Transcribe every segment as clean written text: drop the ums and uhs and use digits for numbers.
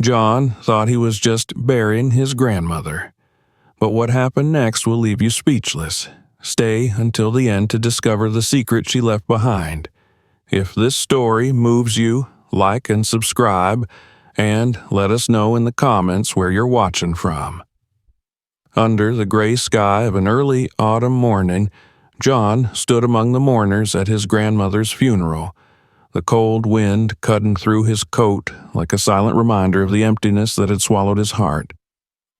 John thought he was just burying his grandmother. But what happened next will leave you speechless. Stay until the end to discover the secret she left behind. If this story moves you, like and subscribe, and let us know in the comments where you're watching from. Under the gray sky of an early autumn morning, John stood among the mourners at his grandmother's funeral, the cold wind cutting through his coat like a silent reminder of the emptiness that had swallowed his heart.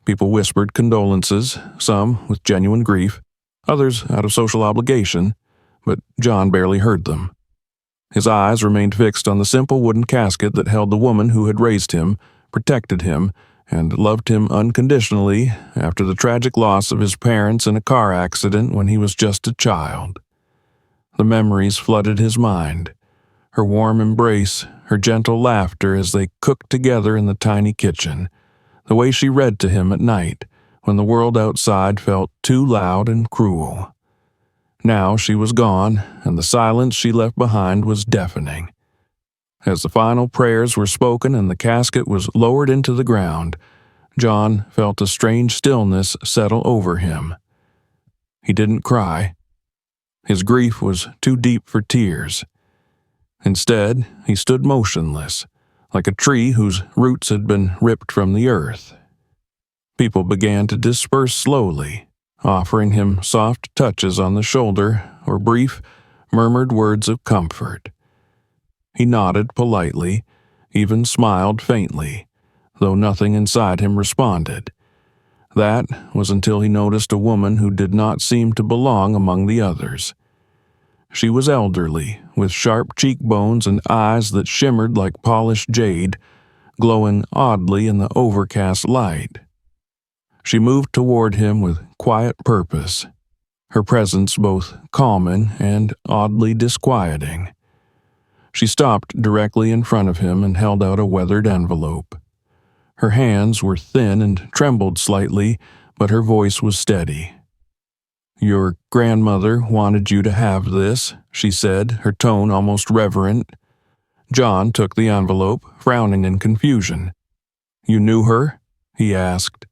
People whispered condolences, some with genuine grief, others out of social obligation, but John barely heard them. His eyes remained fixed on the simple wooden casket that held the woman who had raised him, protected him, and loved him unconditionally after the tragic loss of his parents in a car accident when he was just a child. The memories flooded his mind. Her warm embrace, her gentle laughter as they cooked together in the tiny kitchen, the way she read to him at night when the world outside felt too loud and cruel. Now she was gone, and the silence she left behind was deafening. As the final prayers were spoken and the casket was lowered into the ground, John felt a strange stillness settle over him. He didn't cry. His grief was too deep for tears. Instead, he stood motionless, like a tree whose roots had been ripped from the earth. People began to disperse slowly, offering him soft touches on the shoulder or brief, murmured words of comfort. He nodded politely, even smiled faintly, though nothing inside him responded. That was until he noticed a woman who did not seem to belong among the others. She was elderly, with sharp cheekbones and eyes that shimmered like polished jade, glowing oddly in the overcast light. She moved toward him with quiet purpose, her presence both calming and oddly disquieting. She stopped directly in front of him and held out a weathered envelope. Her hands were thin and trembled slightly, but her voice was steady. "Your grandmother wanted you to have this," she said, her tone almost reverent. John took the envelope, frowning in confusion. "You knew her?" he asked.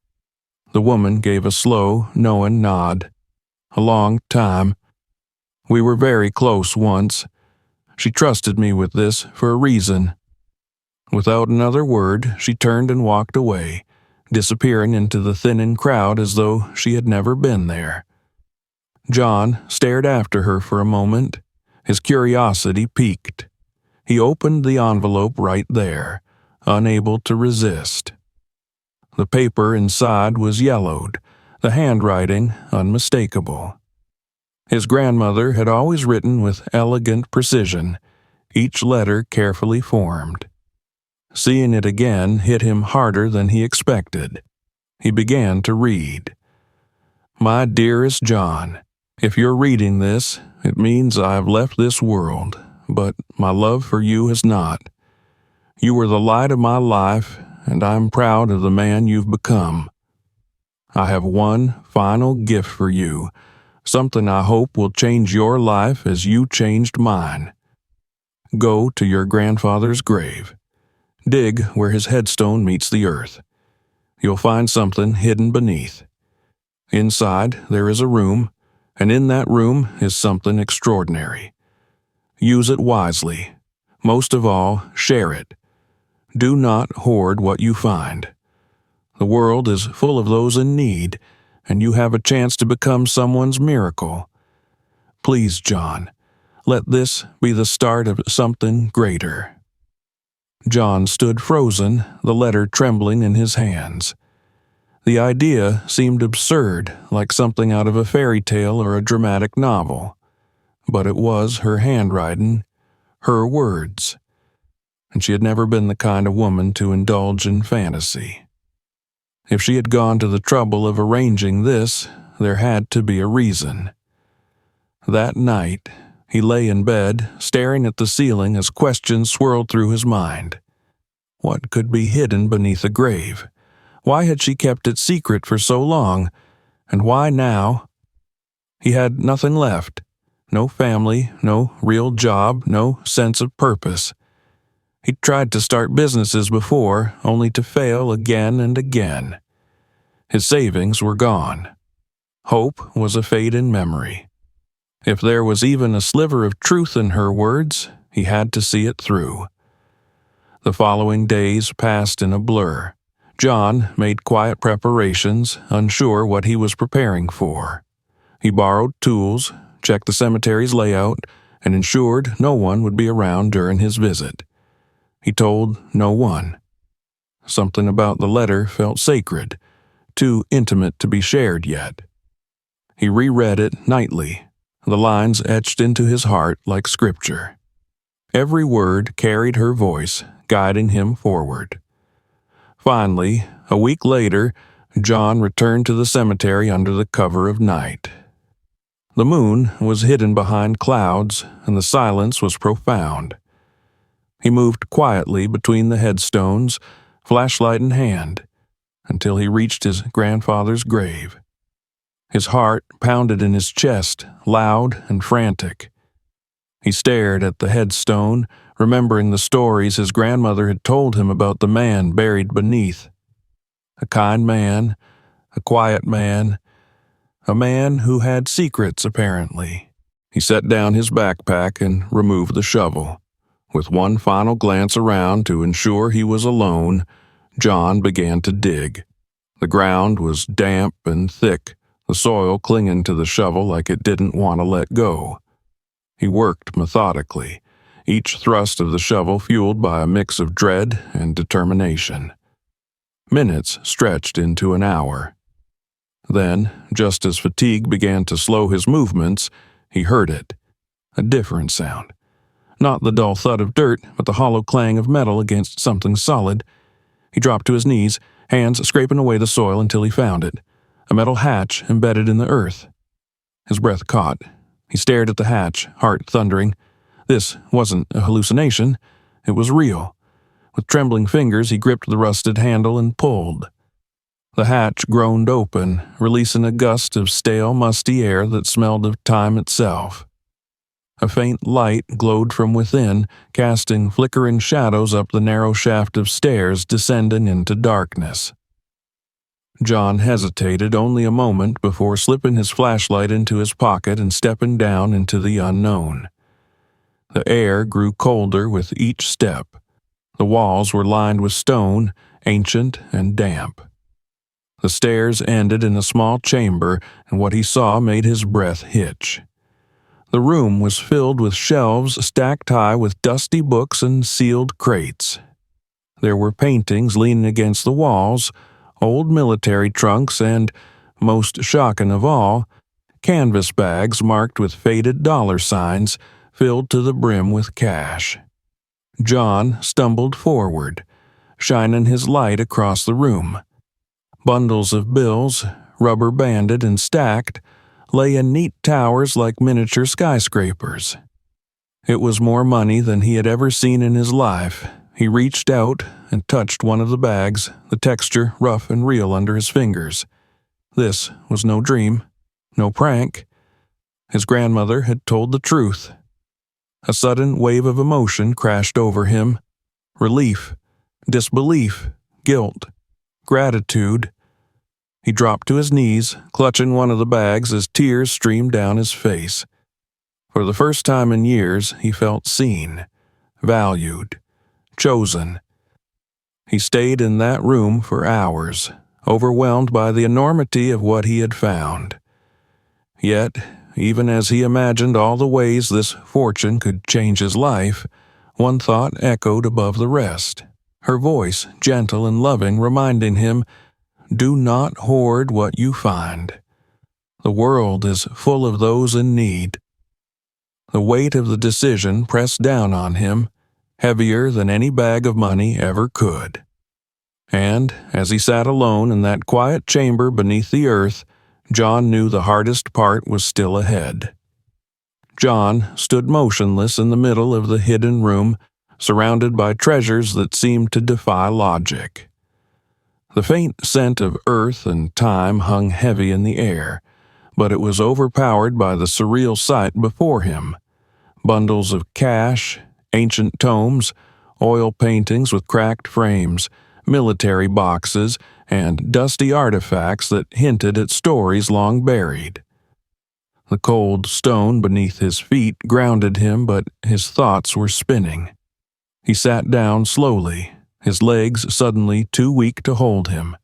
The woman gave a slow, knowing nod. "A long time. We were very close once. She trusted me with this for a reason." Without another word, she turned and walked away, disappearing into the thinning crowd as though she had never been there. John stared after her for a moment, his curiosity piqued. He opened the envelope right there, unable to resist. The paper inside was yellowed, the handwriting unmistakable. His grandmother had always written with elegant precision, each letter carefully formed. Seeing it again hit him harder than he expected. He began to read. "My dearest John, if you're reading this, it means I've left this world, but my love for you has not. You were the light of my life, and I'm proud of the man you've become. I have one final gift for you, something I hope will change your life as you changed mine. Go to your grandfather's grave. Dig where his headstone meets the earth. You'll find something hidden beneath. Inside there is a room, and in that room is something extraordinary. Use it wisely. Most of all, share it. Do not hoard what you find. The world is full of those in need, and you have a chance to become someone's miracle. Please, John, let this be the start of something greater." John stood frozen, the letter trembling in his hands. The idea seemed absurd, like something out of a fairy tale or a dramatic novel. But it was her handwriting, her words. And she had never been the kind of woman to indulge in fantasy. If she had gone to the trouble of arranging this, there had to be a reason. That night, he lay in bed, staring at the ceiling as questions swirled through his mind. What could be hidden beneath a grave? Why had she kept it secret for so long? And why now? He had nothing left. No family, no real job, no sense of purpose. He'd tried to start businesses before, only to fail again and again. His savings were gone. Hope was a fading memory. If there was even a sliver of truth in her words, he had to see it through. The following days passed in a blur. John made quiet preparations, unsure what he was preparing for. He borrowed tools, checked the cemetery's layout, and ensured no one would be around during his visit. He told no one. Something about the letter felt sacred, too intimate to be shared yet. He reread it nightly, the lines etched into his heart like scripture. Every word carried her voice, guiding him forward. Finally, a week later, John returned to the cemetery under the cover of night. The moon was hidden behind clouds, and the silence was profound. He moved quietly between the headstones, flashlight in hand, until he reached his grandfather's grave. His heart pounded in his chest, loud and frantic. He stared at the headstone, remembering the stories his grandmother had told him about the man buried beneath. A kind man, a quiet man, a man who had secrets, apparently. He set down his backpack and removed the shovel. With one final glance around to ensure he was alone, John began to dig. The ground was damp and thick, the soil clinging to the shovel like it didn't want to let go. He worked methodically, each thrust of the shovel fueled by a mix of dread and determination. Minutes stretched into an hour. Then, just as fatigue began to slow his movements, he heard it. A different sound. Not the dull thud of dirt, but the hollow clang of metal against something solid. He dropped to his knees, hands scraping away the soil until he found it. A metal hatch embedded in the earth. His breath caught. He stared at the hatch, heart thundering. This wasn't a hallucination. It was real. With trembling fingers, he gripped the rusted handle and pulled. The hatch groaned open, releasing a gust of stale, musty air that smelled of time itself. A faint light glowed from within, casting flickering shadows up the narrow shaft of stairs descending into darkness. John hesitated only a moment before slipping his flashlight into his pocket and stepping down into the unknown. The air grew colder with each step. The walls were lined with stone, ancient and damp. The stairs ended in a small chamber, and what he saw made his breath hitch. The room was filled with shelves stacked high with dusty books and sealed crates. There were paintings leaning against the walls, old military trunks, and, most shocking of all, canvas bags marked with faded dollar signs filled to the brim with cash. John stumbled forward, shining his light across the room. Bundles of bills, rubber banded and stacked, lay in neat towers like miniature skyscrapers. It was more money than he had ever seen in his life. He reached out and touched one of the bags, the texture rough and real under his fingers. This was no dream, no prank. His grandmother had told the truth. A sudden wave of emotion crashed over him. Relief, disbelief, guilt, gratitude. He dropped to his knees, clutching one of the bags as tears streamed down his face. For the first time in years, he felt seen, valued, chosen. He stayed in that room for hours, overwhelmed by the enormity of what he had found. Yet, even as he imagined all the ways this fortune could change his life, one thought echoed above the rest, her voice gentle and loving, reminding him, "Do not hoard what you find. The world is full of those in need." The weight of the decision pressed down on him, heavier than any bag of money ever could. And, as he sat alone in that quiet chamber beneath the earth, John knew the hardest part was still ahead. John stood motionless in the middle of the hidden room, surrounded by treasures that seemed to defy logic. The faint scent of earth and time hung heavy in the air, but it was overpowered by the surreal sight before him. Bundles of cash, ancient tomes, oil paintings with cracked frames, military boxes, and dusty artifacts that hinted at stories long buried. The cold stone beneath his feet grounded him, but his thoughts were spinning. He sat down slowly, his legs suddenly too weak to hold him.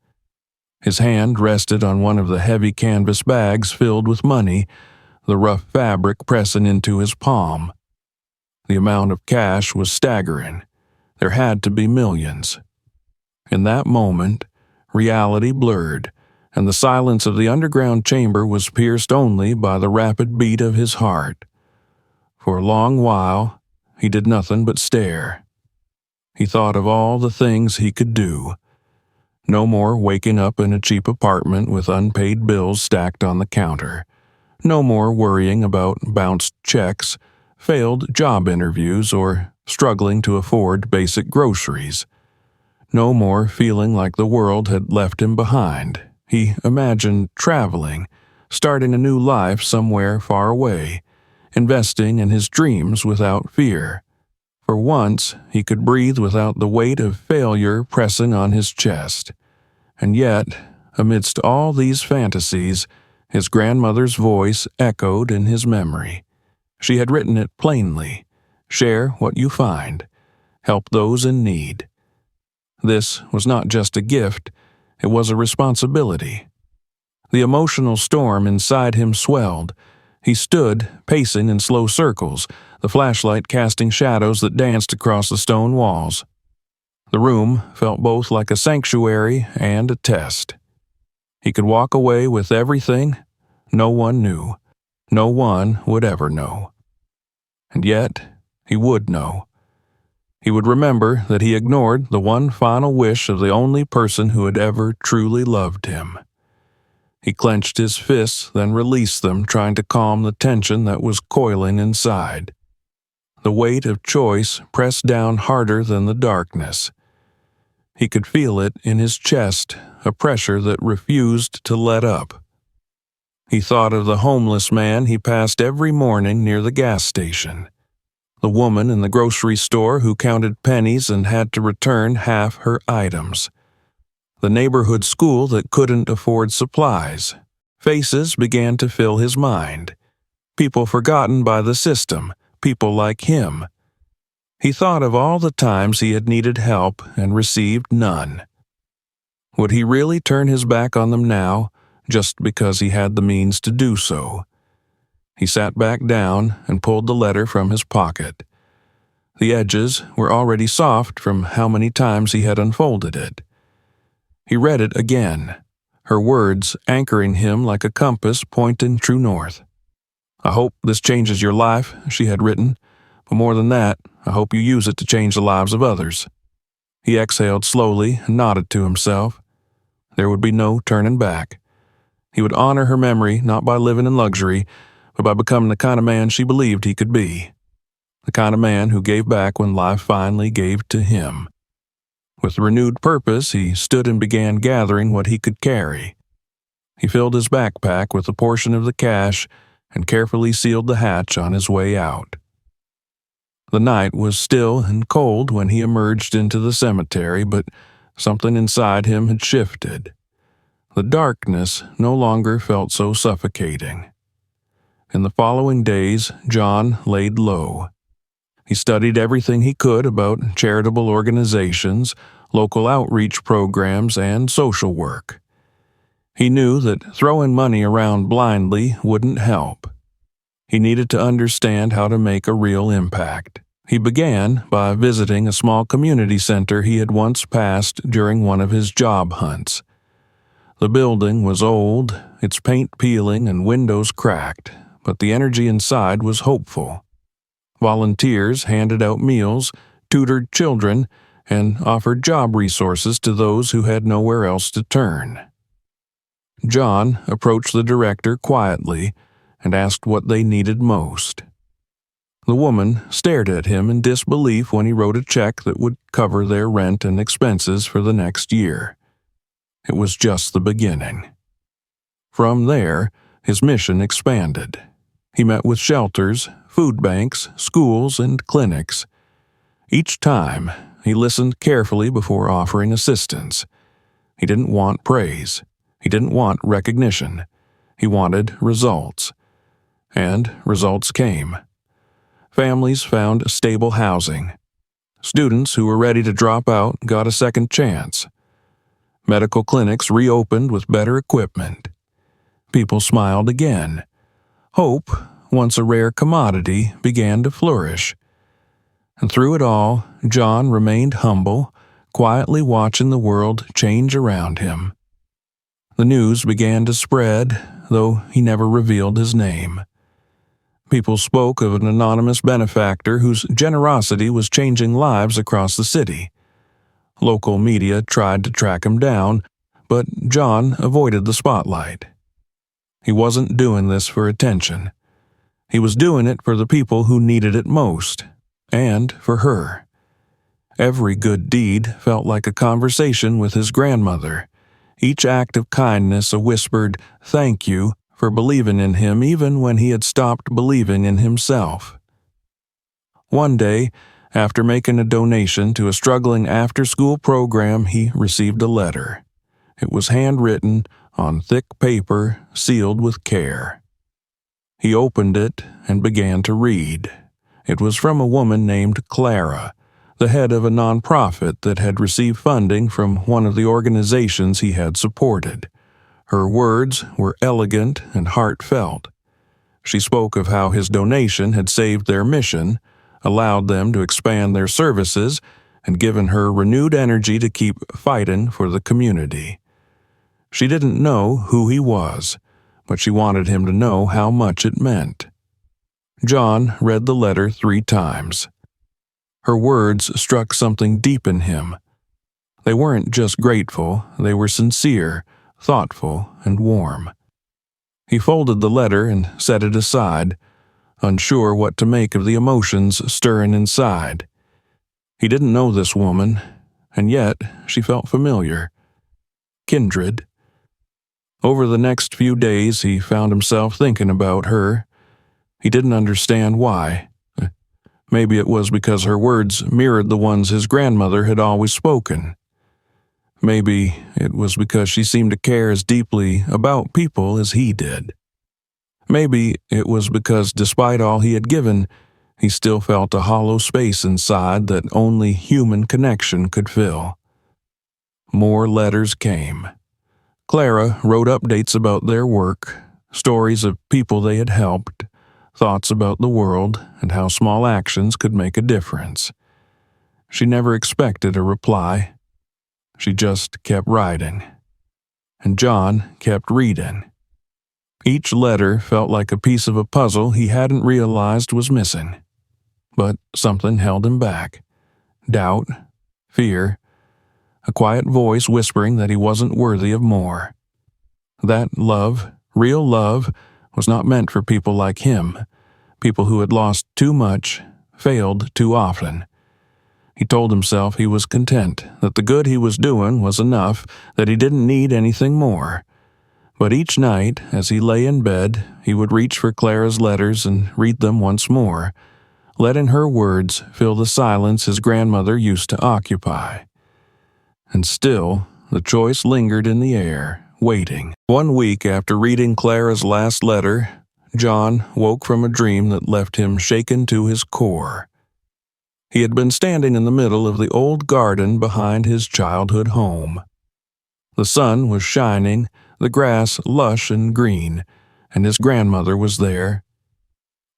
His hand rested on one of the heavy canvas bags filled with money, the rough fabric pressing into his palm. The amount of cash was staggering. There had to be millions. In that moment, reality blurred, and the silence of the underground chamber was pierced only by the rapid beat of his heart. For a long while, he did nothing but stare. He thought of all the things he could do. No more waking up in a cheap apartment with unpaid bills stacked on the counter. No more worrying about bounced checks, failed job interviews, or struggling to afford basic groceries. No more feeling like the world had left him behind. He imagined traveling, starting a new life somewhere far away, investing in his dreams without fear. For once, he could breathe without the weight of failure pressing on his chest. And yet, amidst all these fantasies, his grandmother's voice echoed in his memory. She had written it plainly: "Share what you find. Help those in need." This was not just a gift, it was a responsibility. The emotional storm inside him swelled. He stood, pacing in slow circles, the flashlight casting shadows that danced across the stone walls. The room felt both like a sanctuary and a test. He could walk away with everything. No one knew. No one would ever know. And yet, he would know. He would remember that he ignored the one final wish of the only person who had ever truly loved him. He clenched his fists, then released them, trying to calm the tension that was coiling inside. The weight of choice pressed down harder than the darkness. He could feel it in his chest, a pressure that refused to let up. He thought of the homeless man he passed every morning near the gas station, the woman in the grocery store who counted pennies and had to return half her items, the neighborhood school that couldn't afford supplies. Faces began to fill his mind. People forgotten by the system, people like him. He thought of all the times he had needed help and received none. Would he really turn his back on them now, just because he had the means to do so? He sat back down and pulled the letter from his pocket. The edges were already soft from how many times he had unfolded it. He read it again, her words anchoring him like a compass pointing true north. "I hope this changes your life," she had written, "but more than that, I hope you use it to change the lives of others." He exhaled slowly and nodded to himself. There would be no turning back. He would honor her memory not by living in luxury, but by becoming the kind of man she believed he could be. The kind of man who gave back when life finally gave to him. With renewed purpose, he stood and began gathering what he could carry. He filled his backpack with a portion of the cash and carefully sealed the hatch on his way out. The night was still and cold when he emerged into the cemetery, but something inside him had shifted. The darkness no longer felt so suffocating. In the following days, John laid low. He studied everything he could about charitable organizations, local outreach programs, and social work. He knew that throwing money around blindly wouldn't help. He needed to understand how to make a real impact. He began by visiting a small community center he had once passed during one of his job hunts. The building was old, its paint peeling and windows cracked, but the energy inside was hopeful. Volunteers handed out meals, tutored children, and offered job resources to those who had nowhere else to turn. John approached the director quietly and asked what they needed most. The woman stared at him in disbelief when he wrote a check that would cover their rent and expenses for the next year. It was just the beginning. From there, his mission expanded. He met with shelters, food banks, schools, and clinics. Each time, he listened carefully before offering assistance. He didn't want praise. He didn't want recognition. He wanted results. And results came. Families found stable housing. Students who were ready to drop out got a second chance. Medical clinics reopened with better equipment. People smiled again. Hope, once a rare commodity, began to flourish. And through it all, John remained humble, quietly watching the world change around him. The news began to spread, though he never revealed his name. People spoke of an anonymous benefactor whose generosity was changing lives across the city. Local media tried to track him down, but John avoided the spotlight. He wasn't doing this for attention. He was doing it for the people who needed it most, and for her. Every good deed felt like a conversation with his grandmother. Each act of kindness a whispered "thank you" for believing in him even when he had stopped believing in himself. One day, after making a donation to a struggling after-school program, he received a letter. It was handwritten on thick paper, sealed with care. He opened it and began to read. It was from a woman named Clara, the head of a nonprofit that had received funding from one of the organizations he had supported. Her words were elegant and heartfelt. She spoke of how his donation had saved their mission, allowed them to expand their services, and given her renewed energy to keep fighting for the community. She didn't know who he was, but she wanted him to know how much it meant. John read the letter 3 times. Her words struck something deep in him. They weren't just grateful, they were sincere, thoughtful, and warm. He folded the letter and set it aside, unsure what to make of the emotions stirring inside. He didn't know this woman, and yet she felt familiar. Kindred. Over the next few days, he found himself thinking about her. He didn't understand why. Maybe it was because her words mirrored the ones his grandmother had always spoken. Maybe it was because she seemed to care as deeply about people as he did. Maybe it was because, despite all he had given, he still felt a hollow space inside that only human connection could fill. More letters came. Clara wrote updates about their work, stories of people they had helped, thoughts about the world and how small actions could make a difference. She never expected a reply. She just kept writing. And John kept reading. Each letter felt like a piece of a puzzle he hadn't realized was missing. But something held him back. Doubt, fear, a quiet voice whispering that he wasn't worthy of more. That love, real love, was not meant for people like him, people who had lost too much, failed too often. He told himself he was content, that the good he was doing was enough, that he didn't need anything more. But each night, as he lay in bed, he would reach for Clara's letters and read them once more, letting her words fill the silence his grandmother used to occupy. And still, the choice lingered in the air, waiting. 1 week after reading Clara's last letter, John woke from a dream that left him shaken to his core. He had been standing in the middle of the old garden behind his childhood home. The sun was shining, the grass lush and green, and his grandmother was there.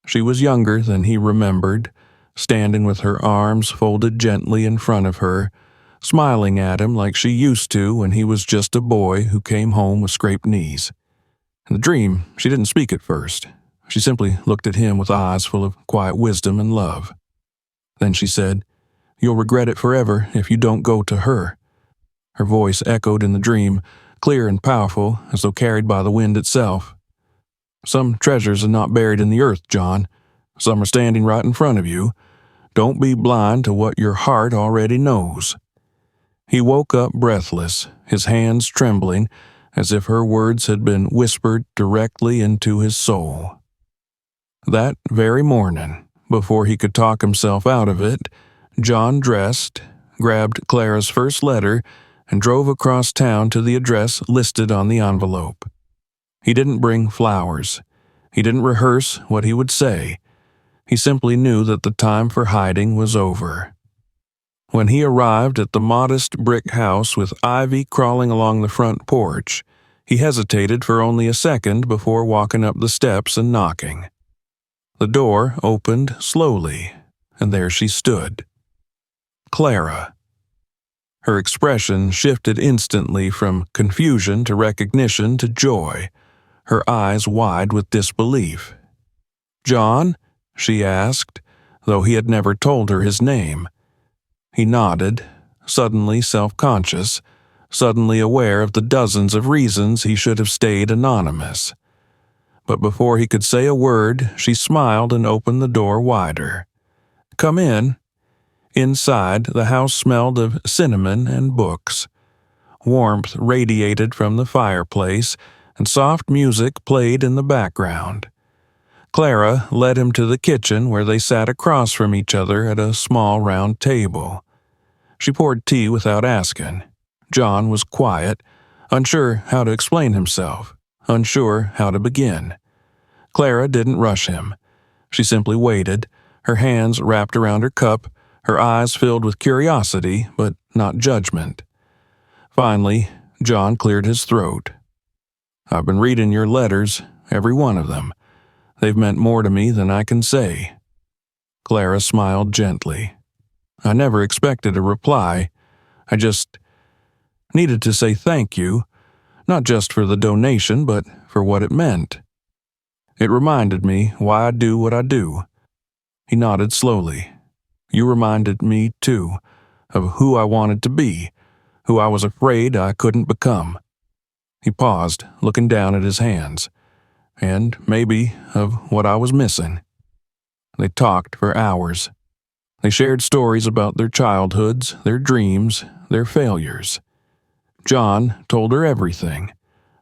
She was younger than he remembered, standing with her arms folded gently in front of her, smiling at him like she used to when he was just a boy who came home with scraped knees. In the dream, she didn't speak at first. She simply looked at him with eyes full of quiet wisdom and love. Then she said, "You'll regret it forever if you don't go to her." Her voice echoed in the dream, clear and powerful, as though carried by the wind itself. "Some treasures are not buried in the earth, John. Some are standing right in front of you. Don't be blind to what your heart already knows." He woke up breathless, his hands trembling, as if her words had been whispered directly into his soul. That very morning, before he could talk himself out of it, John dressed, grabbed Clara's first letter, and drove across town to the address listed on the envelope. He didn't bring flowers. He didn't rehearse what he would say. He simply knew that the time for hiding was over. When he arrived at the modest brick house with ivy crawling along the front porch, he hesitated for only a second before walking up the steps and knocking. The door opened slowly, and there she stood. Clara. Her expression shifted instantly from confusion to recognition to joy, her eyes wide with disbelief. "John?" she asked, though he had never told her his name. He nodded, suddenly self-conscious, suddenly aware of the dozens of reasons he should have stayed anonymous. But before he could say a word, she smiled and opened the door wider. "Come in." Inside, the house smelled of cinnamon and books. Warmth radiated from the fireplace, and soft music played in the background. Clara led him to the kitchen where they sat across from each other at a small round table. She poured tea without asking. John was quiet, unsure how to explain himself, unsure how to begin. Clara didn't rush him. She simply waited, her hands wrapped around her cup, her eyes filled with curiosity but not judgment. Finally, John cleared his throat. "I've been reading your letters, every one of them. They've meant more to me than I can say." Clara smiled gently. "I never expected a reply. I just needed to say thank you, not just for the donation, but for what it meant. It reminded me why I do what I do." He nodded slowly. "You reminded me, too, of who I wanted to be, who I was afraid I couldn't become." He paused, looking down at his hands. "And maybe of what I was missing." They talked for hours. They shared stories about their childhoods, their dreams, their failures. John told her everything,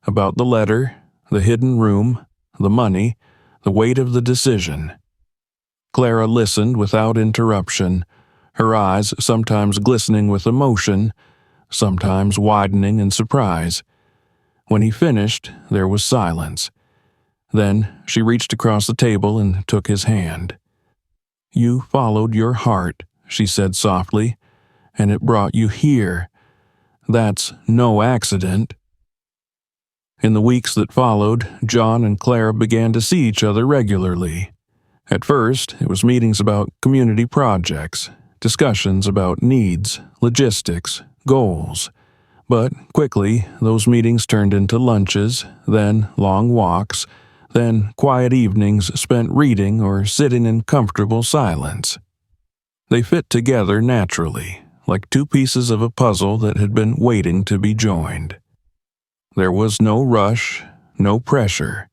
about the letter, the hidden room, the money, the weight of the decision. Clara listened without interruption, her eyes sometimes glistening with emotion, sometimes widening in surprise. When he finished, there was silence. Then she reached across the table and took his hand. "You followed your heart," she said softly, "and it brought you here. That's no accident." In the weeks that followed, John and Clara began to see each other regularly. At first, it was meetings about community projects, discussions about needs, logistics, goals. But quickly, those meetings turned into lunches, then long walks, then quiet evenings spent reading or sitting in comfortable silence. They fit together naturally, like two pieces of a puzzle that had been waiting to be joined. There was no rush, no pressure,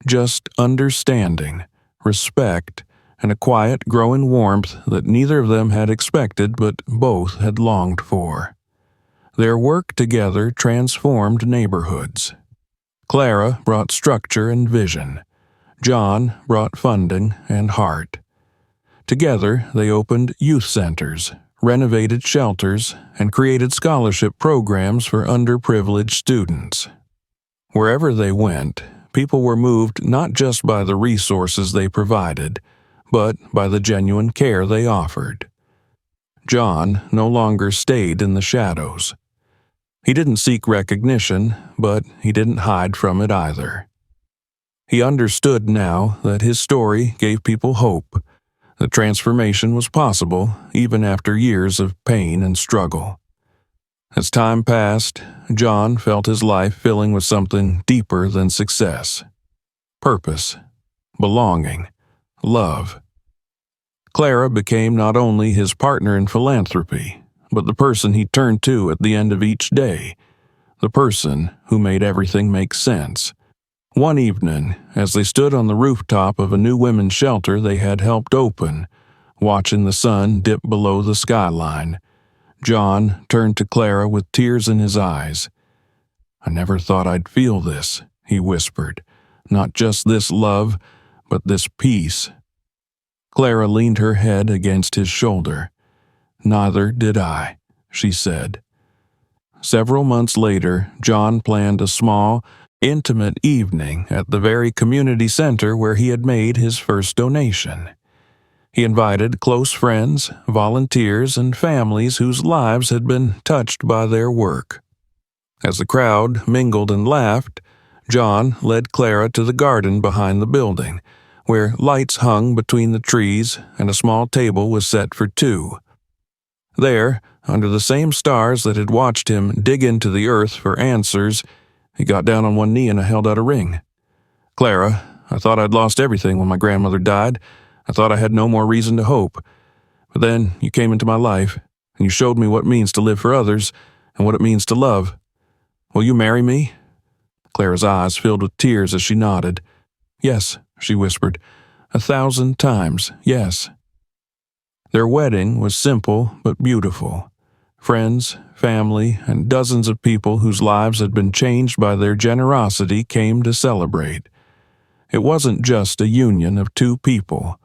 just understanding, respect, and a quiet, growing warmth that neither of them had expected but both had longed for. Their work together transformed neighborhoods. Clara brought structure and vision. John brought funding and heart. Together, they opened youth centers, renovated shelters, and created scholarship programs for underprivileged students. Wherever they went, people were moved not just by the resources they provided, but by the genuine care they offered. John no longer stayed in the shadows. He didn't seek recognition, but he didn't hide from it either. He understood now that his story gave people hope, that transformation was possible even after years of pain and struggle. As time passed, John felt his life filling with something deeper than success. Purpose, belonging, love. Clara became not only his partner in philanthropy, but the person he turned to at the end of each day, the person who made everything make sense. One evening, as they stood on the rooftop of a new women's shelter they had helped open, watching the sun dip below the skyline, John turned to Clara with tears in his eyes. "I never thought I'd feel this," he whispered. "Not just this love, but this peace." Clara leaned her head against his shoulder. neither did I," she said. Several months later, John planned a small, intimate evening at the very community center where he had made his first donation. He invited close friends, volunteers, and families whose lives had been touched by their work. As the crowd mingled and laughed, John led Clara to the garden behind the building, where lights hung between the trees and a small table was set for two. There, under the same stars that had watched him dig into the earth for answers, he got down on one knee and held out a ring. "Clara, I thought I'd lost everything when my grandmother died. I thought I had no more reason to hope. But then you came into my life, and you showed me what it means to live for others and what it means to love. Will you marry me?" Clara's eyes filled with tears as she nodded. "Yes," she whispered, 1,000 times, yes." Their wedding was simple but beautiful. Friends, family, and dozens of people whose lives had been changed by their generosity came to celebrate. It wasn't just a union of two people.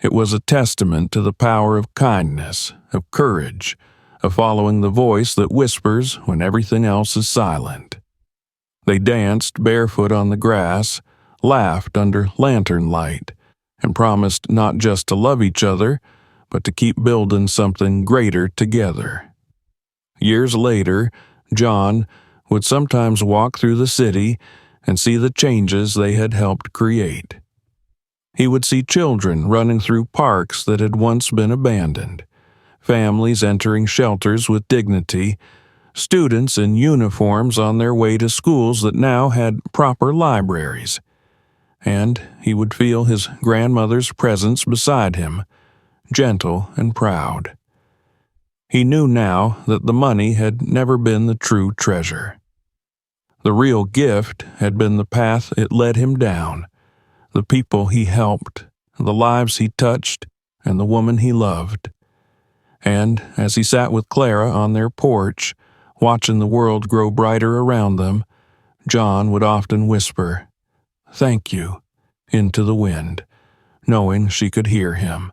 It was a testament to the power of kindness, of courage, of following the voice that whispers when everything else is silent. They danced barefoot on the grass, laughed under lantern light, and promised not just to love each other, but to keep building something greater together. Years later, John would sometimes walk through the city and see the changes they had helped create. He would see children running through parks that had once been abandoned, families entering shelters with dignity, students in uniforms on their way to schools that now had proper libraries. And he would feel his grandmother's presence beside him, gentle and proud. He knew now that the money had never been the true treasure. The real gift had been the path it led him down, the people he helped, the lives he touched, and the woman he loved. And as he sat with Clara on their porch, watching the world grow brighter around them, John would often whisper, "Thank you," into the wind, knowing she could hear him.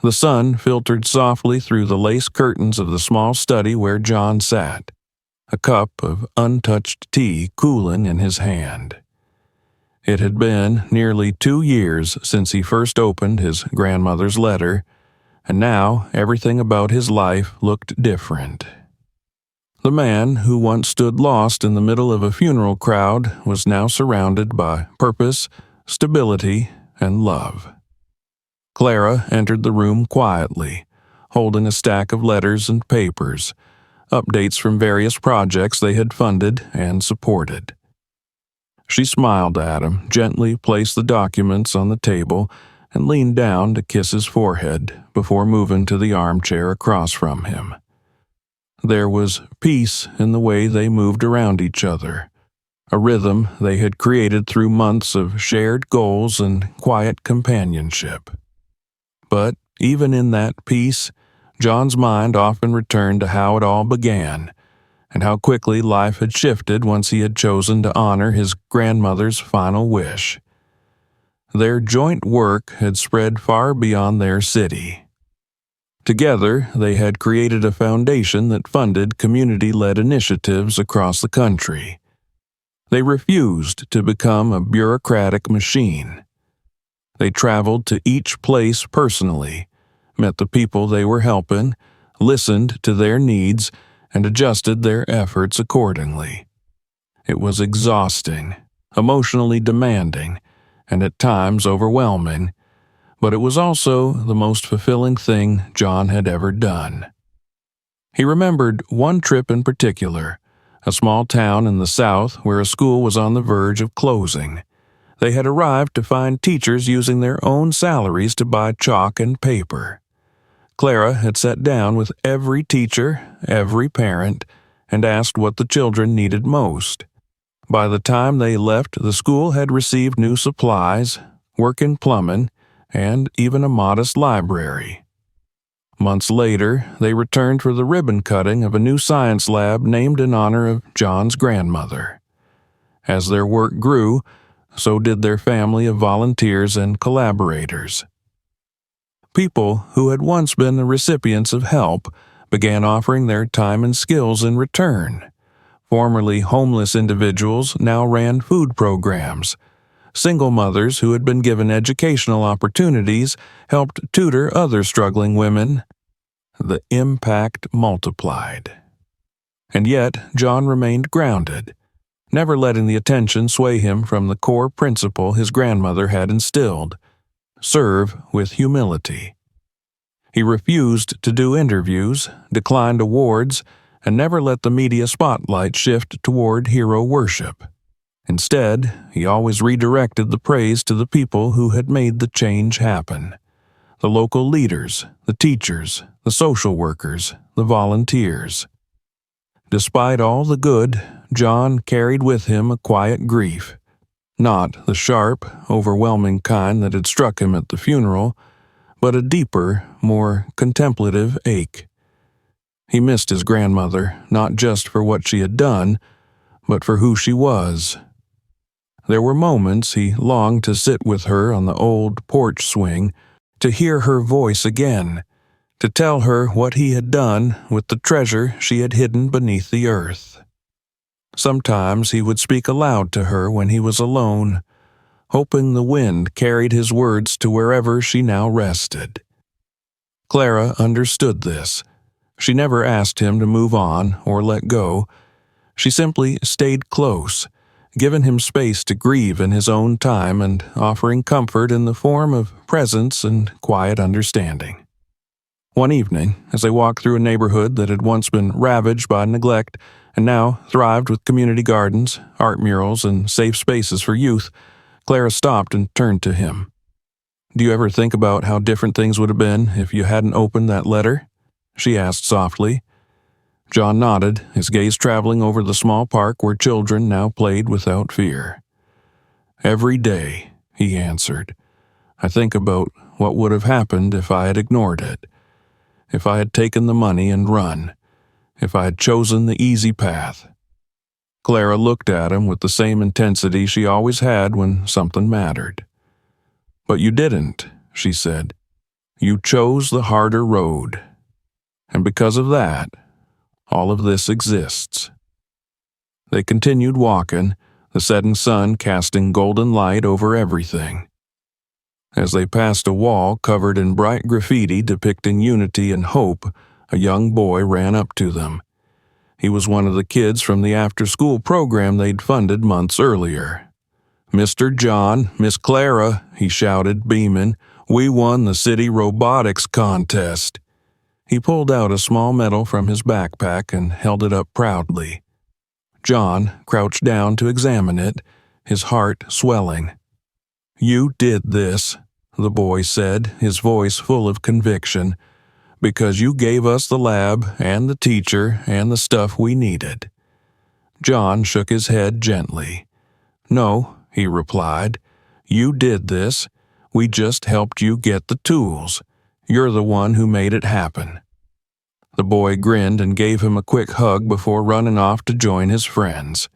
The sun filtered softly through the lace curtains of the small study where John sat, a cup of untouched tea cooling in his hand. It had been nearly 2 years since he first opened his grandmother's letter, and now everything about his life looked different. The man who once stood lost in the middle of a funeral crowd was now surrounded by purpose, stability, and love. Clara entered the room quietly, holding a stack of letters and papers, updates from various projects they had funded and supported. She smiled at him, gently placed the documents on the table, and leaned down to kiss his forehead before moving to the armchair across from him. There was peace in the way they moved around each other, a rhythm they had created through months of shared goals and quiet companionship. But even in that peace, John's mind often returned to how it all began, and how quickly life had shifted once he had chosen to honor his grandmother's final wish. Their joint work had spread far beyond their city. Together, they had created a foundation that funded community-led initiatives across the country. They refused to become a bureaucratic machine. They traveled to each place personally, met the people they were helping, listened to their needs, and adjusted their efforts accordingly. It was exhausting, emotionally demanding, and at times overwhelming, but it was also the most fulfilling thing John had ever done. He remembered one trip in particular, a small town in the south where a school was on the verge of closing. They had arrived to find teachers using their own salaries to buy chalk and paper. Clara had sat down with every teacher, every parent, and asked what the children needed most. By the time they left, the school had received new supplies, work in plumbing, and even a modest library. Months later, they returned for the ribbon cutting of a new science lab named in honor of John's grandmother. As their work grew, so did their family of volunteers and collaborators. People who had once been the recipients of help began offering their time and skills in return. Formerly homeless individuals now ran food programs. Single mothers who had been given educational opportunities helped tutor other struggling women. The impact multiplied. And yet, John remained grounded, never letting the attention sway him from the core principle his grandmother had instilled: serve with humility. He refused to do interviews, declined awards, and never let the media spotlight shift toward hero worship. Instead, he always redirected the praise to the people who had made the change happen: the local leaders, the teachers, the social workers, the volunteers. Despite all the good, John carried with him a quiet grief, not the sharp, overwhelming kind that had struck him at the funeral, but a deeper, more contemplative ache. He missed his grandmother, not just for what she had done, but for who she was. There were moments he longed to sit with her on the old porch swing, to hear her voice again, to tell her what he had done with the treasure she had hidden beneath the earth. Sometimes he would speak aloud to her when he was alone, hoping the wind carried his words to wherever she now rested. Clara understood this. She never asked him to move on or let go. She simply stayed close, giving him space to grieve in his own time and offering comfort in the form of presence and quiet understanding. One evening, as they walked through a neighborhood that had once been ravaged by neglect and now thrived with community gardens, art murals, and safe spaces for youth, Clara stopped and turned to him. "Do you ever think about how different things would have been if you hadn't opened that letter?" she asked softly. John nodded, his gaze traveling over the small park where children now played without fear. "Every day," he answered. "I think about what would have happened if I had ignored it. If I had taken the money and run. If I had chosen the easy path." Clara looked at him with the same intensity she always had when something mattered. "But you didn't," she said. "You chose the harder road. And because of that, all of this exists." They continued walking, the setting sun casting golden light over everything. As they passed a wall covered in bright graffiti depicting unity and hope, a young boy ran up to them. He was one of the kids from the after-school program they'd funded months earlier. "Mr. John, Miss Clara," he shouted, beaming, "we won the city robotics contest." He pulled out a small medal from his backpack and held it up proudly. John crouched down to examine it, his heart swelling. "You did this," the boy said, his voice full of conviction, "because you gave us the lab and the teacher and the stuff we needed." John shook his head gently. "No," he replied, "you did this. We just helped you get the tools. You're the one who made it happen." The boy grinned and gave him a quick hug before running off to join his friends.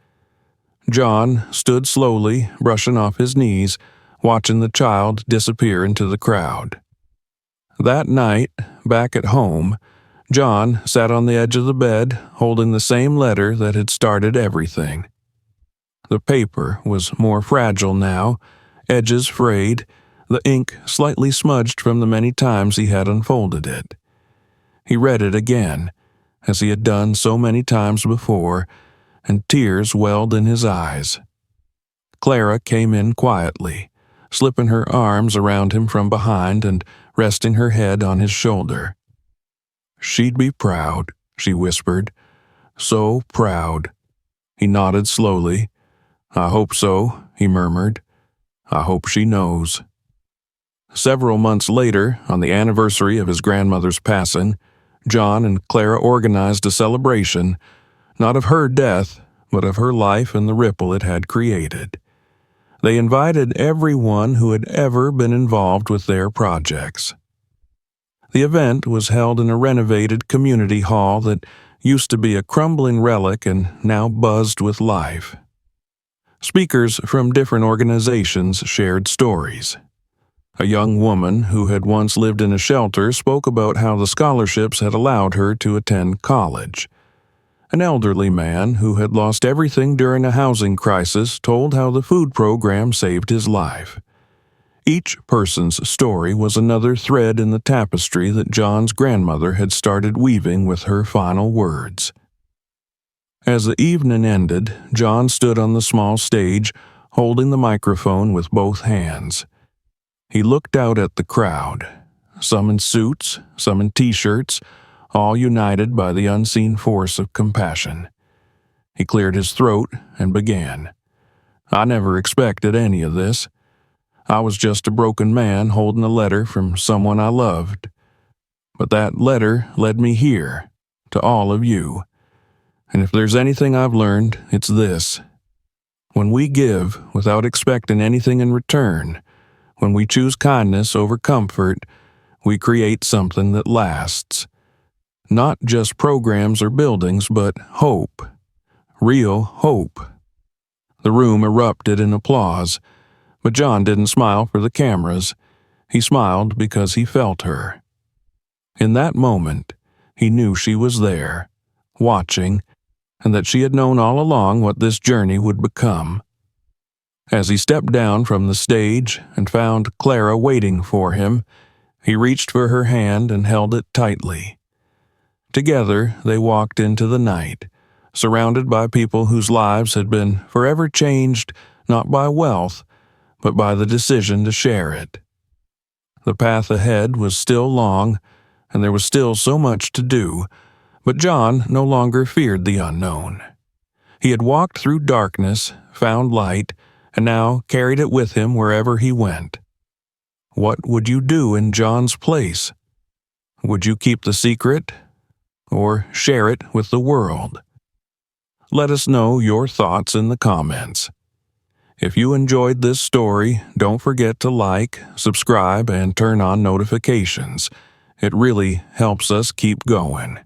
John stood slowly, brushing off his knees, watching the child disappear into the crowd. That night, back at home, John sat on the edge of the bed, holding the same letter that had started everything. The paper was more fragile now, edges frayed, the ink slightly smudged from the many times he had unfolded it. He read it again, as he had done so many times before, and tears welled in his eyes. Clara came in quietly, slipping her arms around him from behind and resting her head on his shoulder. "She'd be proud," she whispered. "So proud." He nodded slowly. "I hope so," he murmured. "I hope she knows." Several months later, on the anniversary of his grandmother's passing, John and Clara organized a celebration, not of her death, but of her life and the ripple it had created. They invited everyone who had ever been involved with their projects. The event was held in a renovated community hall that used to be a crumbling relic and now buzzed with life. Speakers from different organizations shared stories. A young woman who had once lived in a shelter spoke about how the scholarships had allowed her to attend college. An elderly man who had lost everything during a housing crisis told how the food program saved his life. Each person's story was another thread in the tapestry that John's grandmother had started weaving with her final words. As the evening ended, John stood on the small stage, holding the microphone with both hands. He looked out at the crowd, some in suits, some in t-shirts, all united by the unseen force of compassion. He cleared his throat and began. I never expected any of this. I was just a broken man holding a letter from someone I loved. But that letter led me here, to all of you. And if there's anything I've learned, it's this. When we give without expecting anything in return, when we choose kindness over comfort, we create something that lasts. Not just programs or buildings, but hope. Real hope. The room erupted in applause, but John didn't smile for the cameras. He smiled because he felt her. In that moment, he knew she was there, watching, and that she had known all along what this journey would become. As he stepped down from the stage and found Clara waiting for him, he reached for her hand and held it tightly. Together, they walked into the night, surrounded by people whose lives had been forever changed not by wealth, but by the decision to share it. The path ahead was still long, and there was still so much to do, but John no longer feared the unknown. He had walked through darkness, found light, and now carried it with him wherever he went. What would you do in John's place? Would you keep the secret, or share it with the world? Let us know your thoughts in the comments. If you enjoyed this story, don't forget to like, subscribe, and turn on notifications. It really helps us keep going.